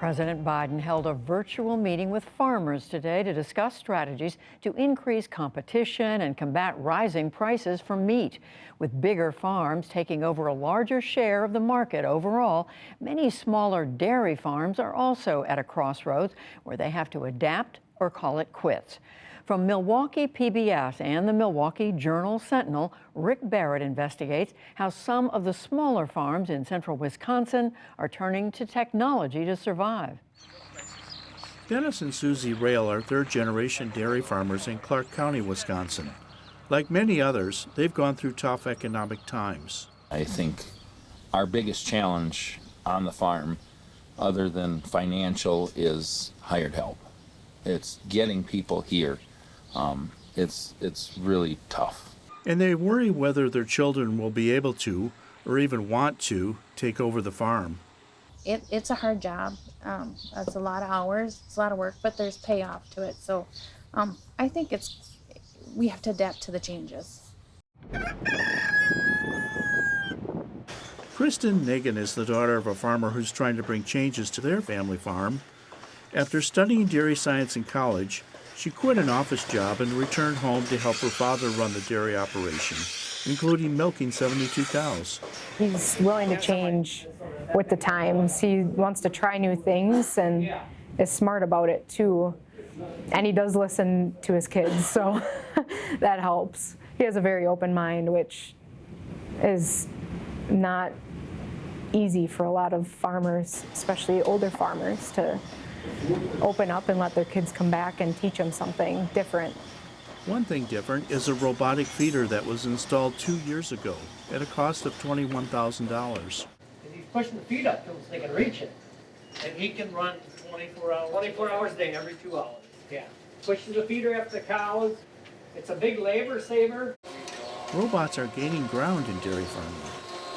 President Biden held a virtual meeting with farmers today to discuss strategies to increase competition and combat rising prices for meat. With bigger farms taking over a larger share of the market overall, many smaller dairy farms are also at a crossroads where they have to adapt or call it quits. From Milwaukee PBS and the Milwaukee Journal-Sentinel, Rick Barrett investigates how some of the smaller farms in central Wisconsin are turning to technology to survive. Dennis and Susie Rail are third-generation dairy farmers in Clark County, Wisconsin. Like many others, they've gone through tough economic times. I think our biggest challenge on the farm, other than financial, is hired help. It's getting people here. It's really tough. And they worry whether their children will be able to, or even want to, take over the farm. It's a hard job. It's a lot of hours, it's a lot of work, but there's payoff to it. So I think we have to adapt to the changes. Kristen Nagan is the daughter of a farmer who's trying to bring changes to their family farm. After studying dairy science in college, she quit an office job and returned home to help her father run the dairy operation, including milking 72 cows. He's willing to change with the times. He wants to try new things and is smart about it too. And he does listen to his kids, so that helps. He has a very open mind, which is not easy for a lot of farmers, especially older farmers, to open up and let their kids come back and teach them something different. One thing different is a robotic feeder that was installed 2 years ago at a cost of $21,000. He's pushing the feed up to them so they can reach it. And he can run 24 hours? 24 hours a day, every 2 hours. Yeah. Pushes the feeder up the cows. It's a big labor saver. Robots are gaining ground in dairy farming.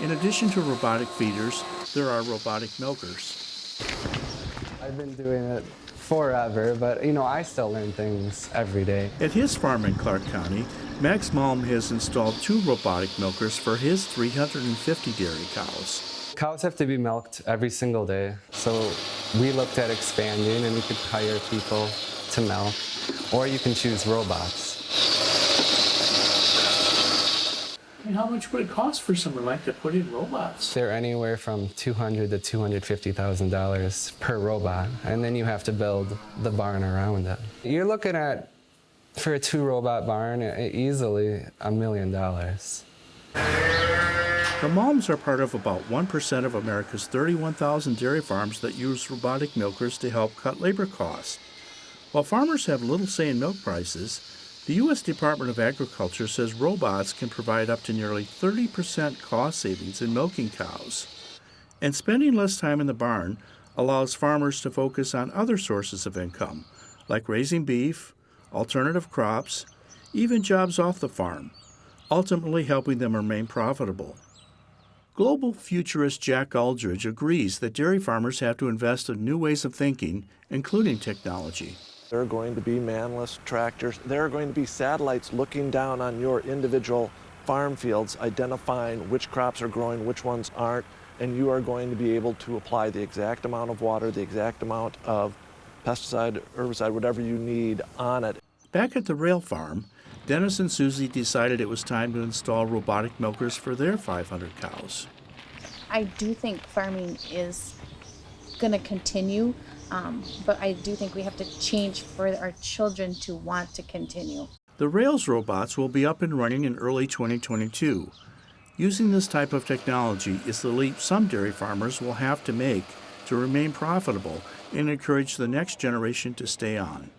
In addition to robotic feeders, there are robotic milkers. I've been doing it forever, but I still learn things every day. At his farm in Clark County, Max Malm has installed 2 robotic milkers for his 350 dairy cows. Cows have to be milked every single day, so we looked at expanding, and we could hire people to milk, or you can choose robots. And how much would it cost for someone like to put in robots? They're anywhere from $200,000 to $250,000 per robot, and then you have to build the barn around it. You're looking at, for a 2-robot barn, easily $1 million. The Malms are part of about 1% of America's 31,000 dairy farms that use robotic milkers to help cut labor costs. While farmers have little say in milk prices, the U.S. Department of Agriculture says robots can provide up to nearly 30% cost savings in milking cows. And spending less time in the barn allows farmers to focus on other sources of income, like raising beef, alternative crops, even jobs off the farm, ultimately helping them remain profitable. Global futurist Jack Aldridge agrees that dairy farmers have to invest in new ways of thinking, including technology. There are going to be manless tractors. There are going to be satellites looking down on your individual farm fields, identifying which crops are growing, which ones aren't, and you are going to be able to apply the exact amount of water, the exact amount of pesticide, herbicide, whatever you need on it. Back at the Rail farm, Dennis and Susie decided it was time to install robotic milkers for their 500 cows. I do think farming is going to continue, but I do think we have to change for our children to want to continue. The Rails robots will be up and running in early 2022. Using this type of technology is the leap some dairy farmers will have to make to remain profitable and encourage the next generation to stay on.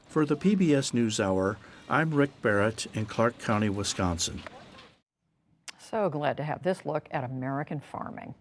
For the PBS NewsHour, I'm Rick Barrett in Clark County, Wisconsin. So glad to have this look at American farming.